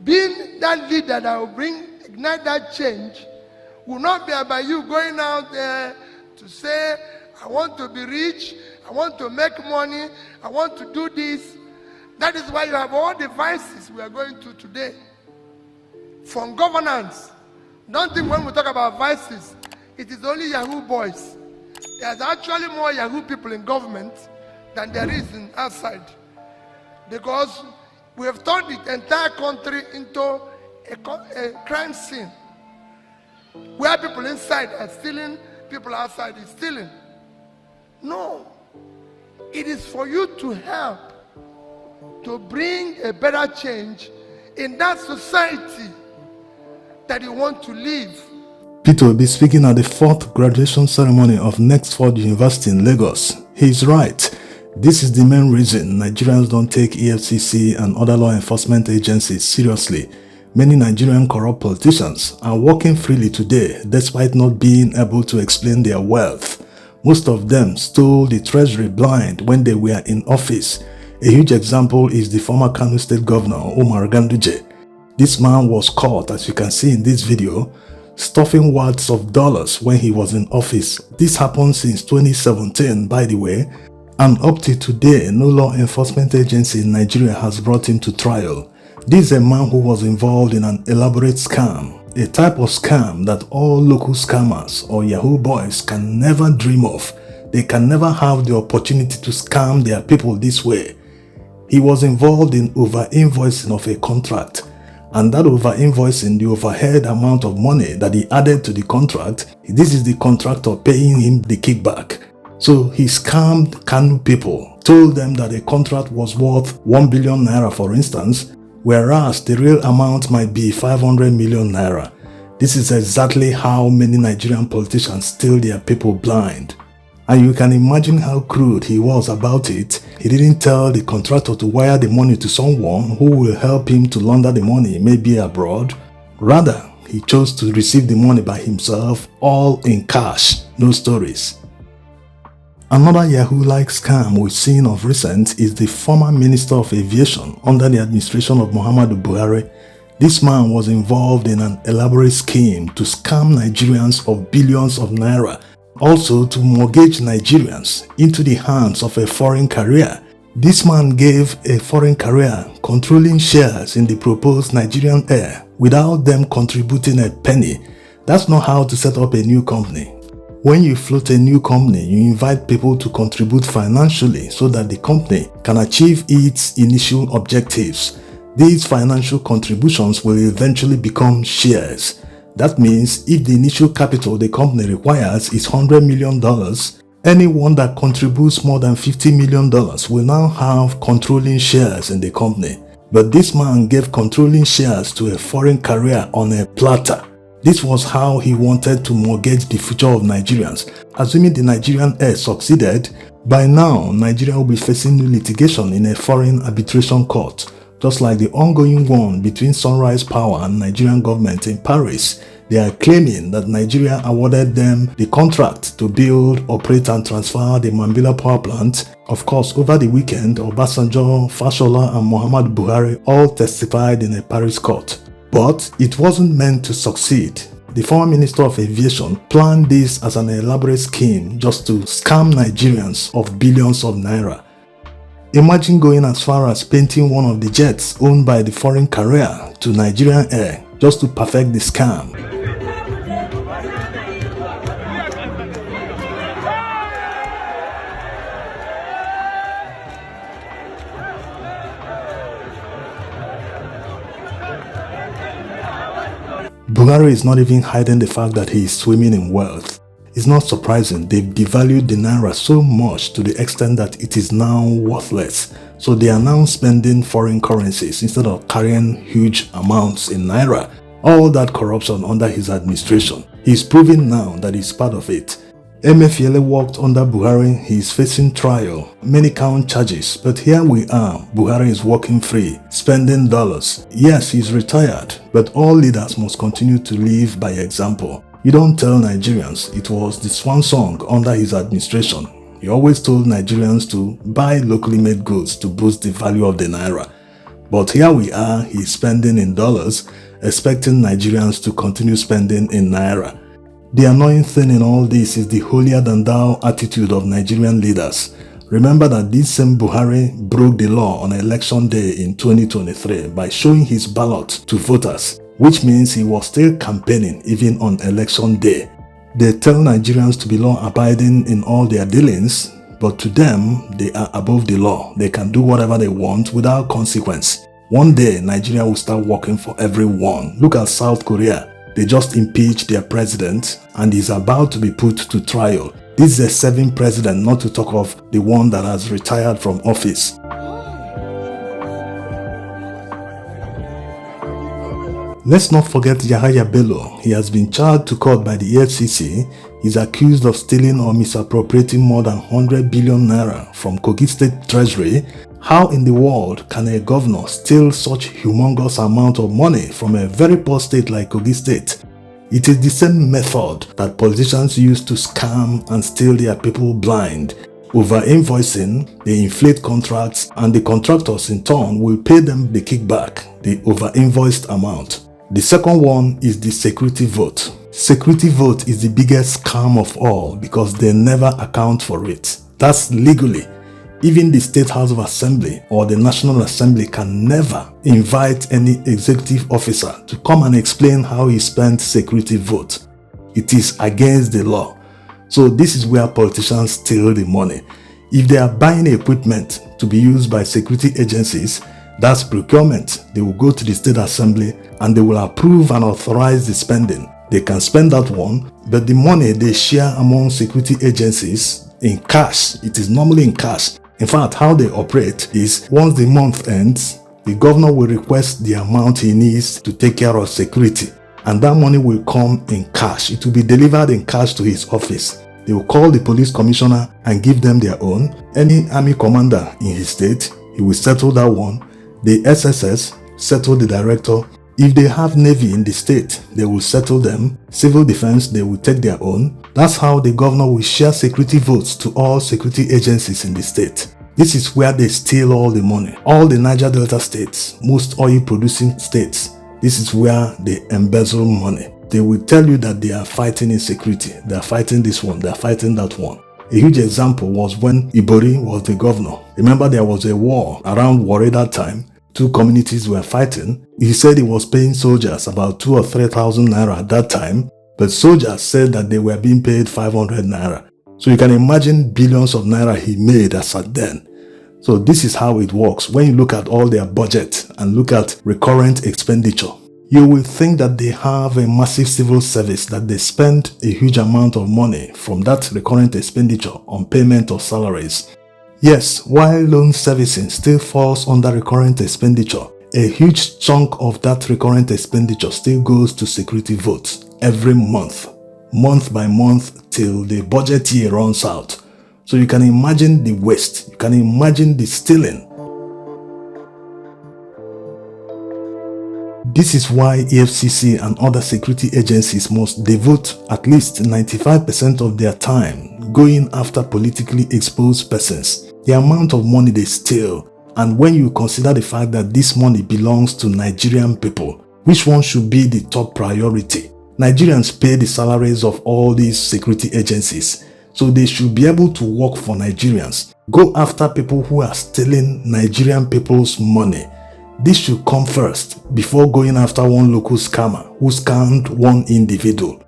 being that leader that will ignite that change will not be about you going out there to say, I want to be rich, I want to make money, I want to do this. That is why you have all the vices we are going to today. From governance. Don't think when we talk about vices, it is only Yahoo boys. There's actually more Yahoo people in government than there is in outside. Because we have turned the entire country into a crime scene. Where people inside are stealing, people outside is stealing. No. It is for you to help to bring a better change in that society that you want to live. Peter will be speaking at the 4th graduation ceremony of Nextford University in Lagos. He is right. This is the main reason Nigerians don't take EFCC and other law enforcement agencies seriously. Many Nigerian corrupt politicians are working freely today despite not being able to explain their wealth. Most of them stole the treasury blind when they were in office. A huge example is the former Kano State Governor Omar Gandu. This man was caught, as you can see in this video, stuffing wads of dollars when he was in office. This happened since 2017, by the way, and up to today, no law enforcement agency in Nigeria has brought him to trial. This is a man who was involved in an elaborate scam, a type of scam that all local scammers or Yahoo boys can never dream of. They can never have the opportunity to scam their people this way. He was involved in over-invoicing of a contract, and that over-invoicing, the overhead amount of money that he added to the contract, this is the contractor paying him the kickback. So he scammed Kano people, told them that a contract was worth 1 billion naira for instance, whereas the real amount might be 500 million naira. This is exactly how many Nigerian politicians steal their people blind. And you can imagine how crude he was about it. He didn't tell the contractor to wire the money to someone who will help him to launder the money, maybe abroad. Rather, he chose to receive the money by himself, all in cash, no stories. Another Yahoo-like scam we've seen of recent is the former Minister of Aviation under the administration of Muhammadu Buhari. This man was involved in an elaborate scheme to scam Nigerians of billions of naira, also to mortgage Nigerians into the hands of a foreign carrier. This man gave a foreign carrier controlling shares in the proposed Nigerian Air without them contributing a penny. That's not how to set up a new company. When you float a new company, you invite people to contribute financially so that the company can achieve its initial objectives. These financial contributions will eventually become shares. That means if the initial capital the company requires is $100 million, anyone that contributes more than $50 million will now have controlling shares in the company. But this man gave controlling shares to a foreign carrier on a platter. This was how he wanted to mortgage the future of Nigerians. Assuming the Nigerian Air succeeded, by now Nigeria will be facing new litigation in a foreign arbitration court. Just like the ongoing one between Sunrise Power and Nigerian government in Paris, they are claiming that Nigeria awarded them the contract to build, operate and transfer the Mambila power plant. Of course, over the weekend, Obasanjo, Fashola and Muhammadu Buhari all testified in a Paris court. But it wasn't meant to succeed. The former Minister of Aviation planned this as an elaborate scheme just to scam Nigerians of billions of naira. Imagine going as far as painting one of the jets owned by the foreign carrier to Nigerian Air just to perfect the scam. Buhari is not even hiding the fact that he is swimming in wealth. It's not surprising they've devalued the naira so much to the extent that it is now worthless. So they are now spending foreign currencies instead of carrying huge amounts in naira. All that corruption under his administration. He's proving now that he's part of it. Emefiele worked under Buhari, he is facing trial, many count charges, but here we are, Buhari is working free, spending dollars. Yes, he's retired, but all leaders must continue to live by example. You don't tell Nigerians it was the swan song under his administration. He always told Nigerians to buy locally made goods to boost the value of the naira. But here we are, he's spending in dollars, expecting Nigerians to continue spending in naira. The annoying thing in all this is the holier-than-thou attitude of Nigerian leaders. Remember that this same Buhari broke the law on election day in 2023 by showing his ballot to voters, which means he was still campaigning even on election day. They tell Nigerians to be law-abiding in all their dealings, but to them, they are above the law. They can do whatever they want without consequence. One day, Nigeria will start working for everyone. Look at South Korea. They just impeached their president and is about to be put to trial. This is a serving president, not to talk of the one that has retired from office. Let's not forget Yahaya Bello. He has been charged to court by the FCC. He's accused of stealing or misappropriating more than 100 billion naira from Kogi State Treasury. How in the world can a governor steal such humongous amount of money from a very poor state like Kogi State? It is the same method that politicians use to scam and steal their people blind. Over-invoicing, they inflate contracts, and the contractors in turn will pay them the kickback, the over-invoiced amount. The second one is the security vote. Security vote is the biggest scam of all because they never account for it. That's legally. Even the State House of Assembly or the National Assembly can never invite any executive officer to come and explain how he spent security vote. It is against the law. So this is where politicians steal the money. If they are buying equipment to be used by security agencies, that's procurement. They will go to the State Assembly and they will approve and authorize the spending. They can spend that one, but the money they share among security agencies in cash. It is normally in cash. In fact, how they operate is once the month ends, the governor will request the amount he needs to take care of security, and that money will come in cash. It will be delivered in cash to his office. They will call the police commissioner and give them their own. Any army commander in his state, he will settle that one. The SSS settle the director. If they have navy in the state, they will settle them. Civil defense, they will take their own. That's how the governor will share security votes to all security agencies in the state. This is where they steal all the money. All the Niger Delta states, most oil producing states, this is where they embezzle money. They will tell you that they are fighting insecurity. They are fighting this one, they are fighting that one. A huge example was when Buhari was the governor. Remember, there was a war around Warri that time. Two communities were fighting. He said he was paying soldiers about 2,000 or 3,000 naira at that time, but soldiers said that they were being paid 500 naira. So you can imagine billions of naira he made as at then. So this is how it works. When you look at all their budget and look at recurrent expenditure, you will think that they have a massive civil service, that they spend a huge amount of money from that recurrent expenditure on payment of salaries. Yes, while loan servicing still falls under recurrent expenditure, a huge chunk of that recurrent expenditure still goes to security votes every month by month till the budget year runs out. So you can imagine the waste, you can imagine the stealing. This is why EFCC and other security agencies must devote at least 95% of their time going after politically exposed persons. The amount of money they steal, and when you consider the fact that this money belongs to Nigerian people, which one should be the top priority? Nigerians pay the salaries of all these security agencies, so they should be able to work for Nigerians. Go after people who are stealing Nigerian people's money. This should come first before going after one local scammer who scammed one individual.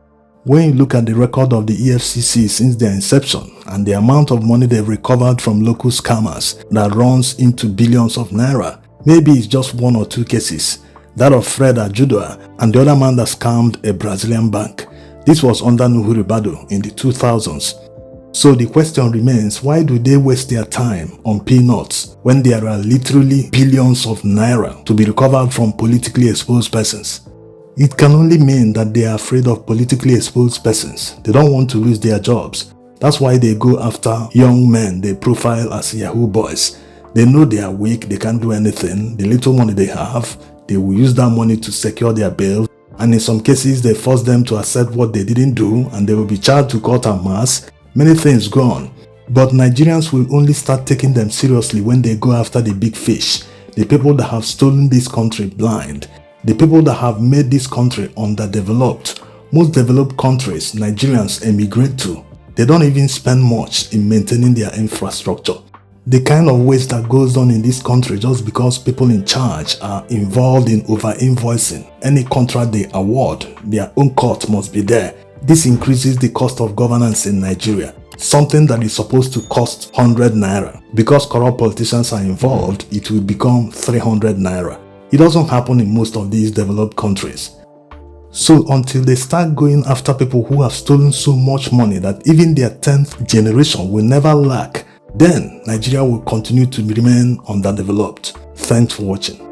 When you look at the record of the EFCC since their inception and the amount of money they've recovered from local scammers that runs into billions of naira, maybe it's just one or two cases. That of Fred Ajudua and the other man that scammed a Brazilian bank. This was under Nuhu Ribadu in the 2000s. So the question remains, why do they waste their time on peanuts when there are literally billions of naira to be recovered from politically exposed persons? It can only mean that they are afraid of politically exposed persons. They don't want to lose their jobs. That's why they go after young men they profile as Yahoo boys. They know they are weak, they can't do anything. The little money they have, they will use that money to secure their bail. And in some cases, they force them to accept what they didn't do and they will be charged to court en masse. Many things go on. But Nigerians will only start taking them seriously when they go after the big fish. the people that have stolen this country blind, the people that have made this country underdeveloped. Most developed countries Nigerians emigrate to, they don't even spend much in maintaining their infrastructure. The kind of waste that goes on in this country just because people in charge are involved in over-invoicing. Any contract they award, their own cut must be there. This increases the cost of governance in Nigeria. Something that is supposed to cost 100 naira. Because corrupt politicians are involved, it will become 300 naira. It doesn't happen in most of these developed countries. So until they start going after people who have stolen so much money that even their 10th generation will never lack, then Nigeria will continue to remain underdeveloped. Thanks for watching.